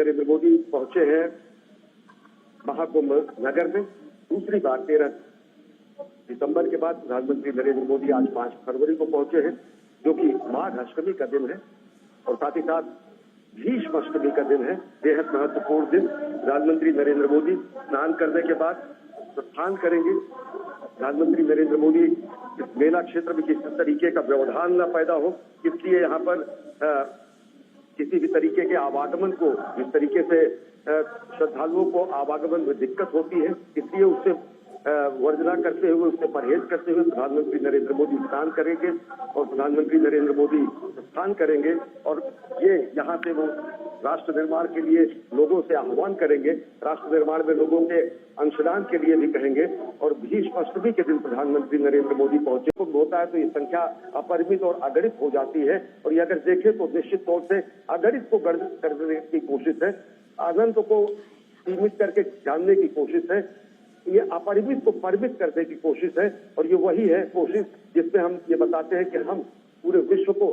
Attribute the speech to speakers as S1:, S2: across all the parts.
S1: नरेंद्र मोदी पहुंचे हैं महाकुंभ नगर में। दूसरी बार 13 दिसंबर के बाद प्रधानमंत्री नरेंद्र मोदी आज 5 फरवरी को पहुंचे हैं, जो कि माघ अष्टमी का दिन है और साथ ही साथ भीष्म अष्टमी का दिन है। बेहद महत्वपूर्ण दिन। प्रधानमंत्री नरेंद्र मोदी स्नान करने के बाद प्रस्थान करेंगे। प्रधानमंत्री नरेंद्र मोदी इस मेला क्षेत्र में किसी तरीके का व्यवधान न पैदा हो, इसलिए यहाँ पर किसी भी तरीके के आवागमन को, जिस तरीके से श्रद्धालुओं को आवागमन में दिक्कत होती है, इसलिए उससे वर्जना करते हुए, उससे परहेज करते हुए प्रधानमंत्री नरेंद्र मोदी स्नान करेंगे और प्रधानमंत्री नरेंद्र मोदी प्रस्थान करेंगे और ये यहाँ से वो राष्ट्र निर्माण के लिए लोगों से आह्वान करेंगे, राष्ट्र निर्माण में लोगों के अंशदान के लिए भी कहेंगे। और भीष्म अष्टमी के दिन प्रधानमंत्री नरेंद्र मोदी पहुंचे होता है तो ये संख्या अपरिमित और अगणित हो जाती है और ये अगर देखें तो निश्चित तौर से अगणित को गणित करने की कोशिश है, अनंत को सीमित करके जानने की कोशिश है, ये अपरिमित को परिमित करने की कोशिश है और ये वही है कोशिश जिसमें हम ये बताते हैं कि हम पूरे विश्व को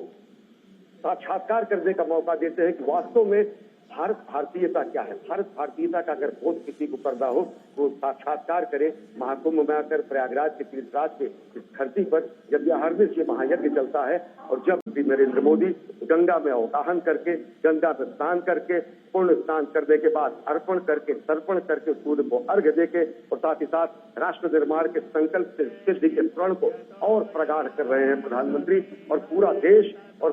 S1: साक्षात्कार करने का मौका देते हैं कि वास्तव में भारत भारतीयता क्या है। भारत भारतीयता का अगर बोध किसी को करना हो तो साक्षात्कार करे महाकुंभ में आकर प्रयागराज के तीर्थराज पे इस धरती पर जब यह हर ये महायज्ञ चलता है और जब नरेंद्र मोदी गंगा में अवगाहन करके, गंगा में स्नान करके, पूर्ण स्नान करने के बाद अर्पण करके, तर्पण करके सूर्य को अर्घ्य देके और साथ ही साथ राष्ट्र निर्माण के संकल्प से सिद्धि के प्रण को और प्रगाढ़ कर रहे हैं प्रधानमंत्री और पूरा देश और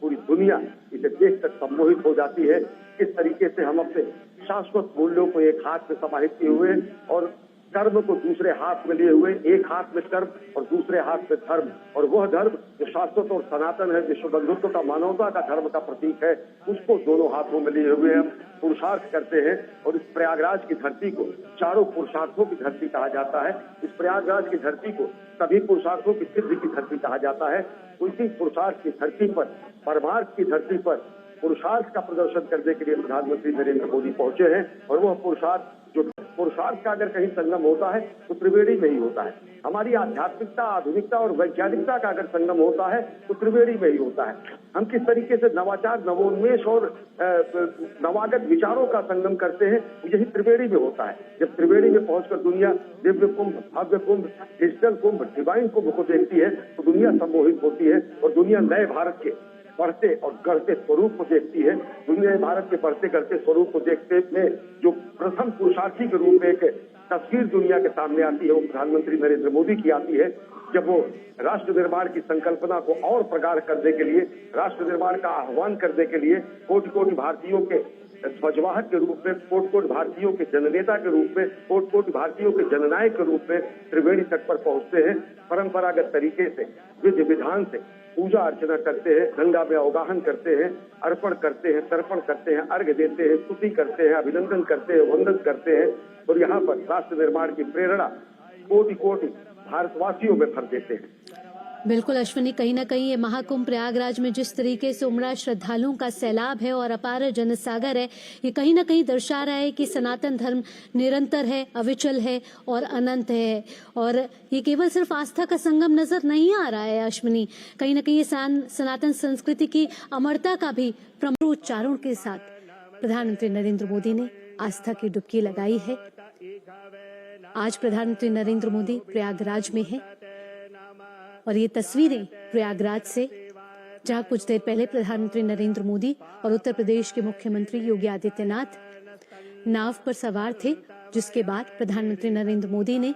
S1: पूरी दुनिया इसे देखकर सम्मोहित हो जाती है। किस तरीके से हम अपने शाश्वत मूल्यों को एक हाथ में समाहित किए हुए और कर्म को दूसरे हाथ में लिए हुए, एक हाथ में कर्म और दूसरे हाथ में धर्म, और वह धर्म जो शाश्वत और सनातन है, विश्व बंधुत्व का, मानवता का धर्म का प्रतीक है, उसको दोनों हाथों में लिए हुए हम पुरुषार्थ करते हैं। और इस प्रयागराज की धरती को चारों पुरुषार्थों की धरती कहा जाता है। इस प्रयागराज की धरती को सभी पुरुषार्थों की सिद्धि की धरती कहा जाता है। उसी पुरुषार्थ की धरती पर, परमार्थ की धरती पर पुरुषार्थ का प्रदर्शन करने के लिए प्रधानमंत्री नरेंद्र मोदी पहुंचे हैं और वह पुरुषार्थ का अगर कहीं संगम होता है तो त्रिवेणी में ही होता है। हमारी आध्यात्मिकता, आधुनिकता और वैज्ञानिकता का अगर संगम होता है तो त्रिवेणी में ही होता है। हम किस तरीके से नवाचार, नवोन्मेष और नवागत विचारों का संगम करते हैं, यही त्रिवेणी में होता है। जब त्रिवेणी में पहुंचकर दुनिया दिव्य कुंभ, भव्य कुंभ, डिजिटल कुंभ, डिवाइन कुंभ को देखती है तो दुनिया सम्मोहित होती है और दुनिया नए भारत के बढ़ते और गढ़ते स्वरूप को देखती है। दुनिया भारत के बढ़ते गढ़ते स्वरूप को देखते में जो प्रथम पुरुषार्थी के रूप में एक तस्वीर दुनिया के सामने आती है वो प्रधानमंत्री नरेंद्र मोदी की आती है, जब वो राष्ट्र निर्माण की संकल्पना को और प्रगाढ़ करने के लिए, राष्ट्र निर्माण का आह्वान करने के लिए कोटि कोटि भारतीयों के ध्वजवाहक के रूप में, कोटि कोटि भारतीयों के जननेता के रूप में, कोटि कोटि भारतीयों के जननायक के रूप में त्रिवेणी तट पर पहुंचते हैं। परंपरागत तरीके से, विधि विधान से पूजा अर्चना करते हैं, गंगा में अवगाहन करते हैं, अर्पण करते हैं, तर्पण करते हैं, अर्घ्य देते हैं, स्तुति करते हैं, अभिनंदन करते हैं, वंदन करते हैं और यहाँ पर राष्ट्र निर्माण की प्रेरणा कोटि कोटि भारतवासियों में भर देते हैं।
S2: बिल्कुल अश्विनी, कहीं न कहीं ये महाकुंभ प्रयागराज में जिस तरीके से उमड़ा श्रद्धालुओं का सैलाब है और अपार जनसागर है, ये कहीं न कहीं दर्शा रहा है कि सनातन धर्म निरंतर है, अविचल है और अनंत है। और ये केवल सिर्फ आस्था का संगम नजर नहीं आ रहा है अश्विनी, कहीं न कहीं ये सनातन संस्कृति की अमरता का भी प्रमोच्चारण के साथ प्रधानमंत्री नरेंद्र मोदी ने आस्था की डुबकी लगाई है। आज प्रधानमंत्री नरेंद्र मोदी प्रयागराज में है और ये तस्वीरें प्रयागराज से, जहां कुछ देर पहले प्रधानमंत्री नरेंद्र मोदी और उत्तर प्रदेश के मुख्यमंत्री योगी आदित्यनाथ नाव पर सवार थे, जिसके बाद प्रधानमंत्री नरेंद्र मोदी ने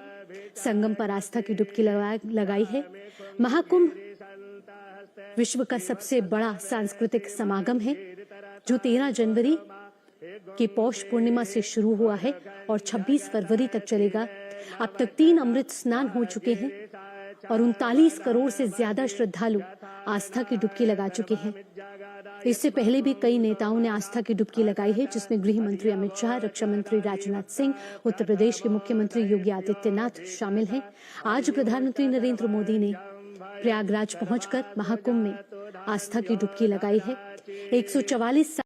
S2: संगम पर आस्था की डुबकी लगाई है। महाकुंभ विश्व का सबसे बड़ा सांस्कृतिक समागम है जो 13 जनवरी की पौष पूर्णिमा से शुरू हुआ है और 26 फरवरी तक चलेगा। अब तक 3 अमृत स्नान हो चुके हैं और 39 करोड़ से ज्यादा श्रद्धालु आस्था की डुबकी लगा चुके हैं। इससे पहले भी कई नेताओं ने आस्था की डुबकी लगाई है, जिसमें गृह मंत्री अमित शाह, रक्षा मंत्री राजनाथ सिंह, उत्तर प्रदेश के मुख्यमंत्री योगी आदित्यनाथ शामिल हैं। आज प्रधानमंत्री नरेंद्र मोदी ने प्रयागराज पहुंचकर महाकुंभ में आस्था की डुबकी लगाई है। 144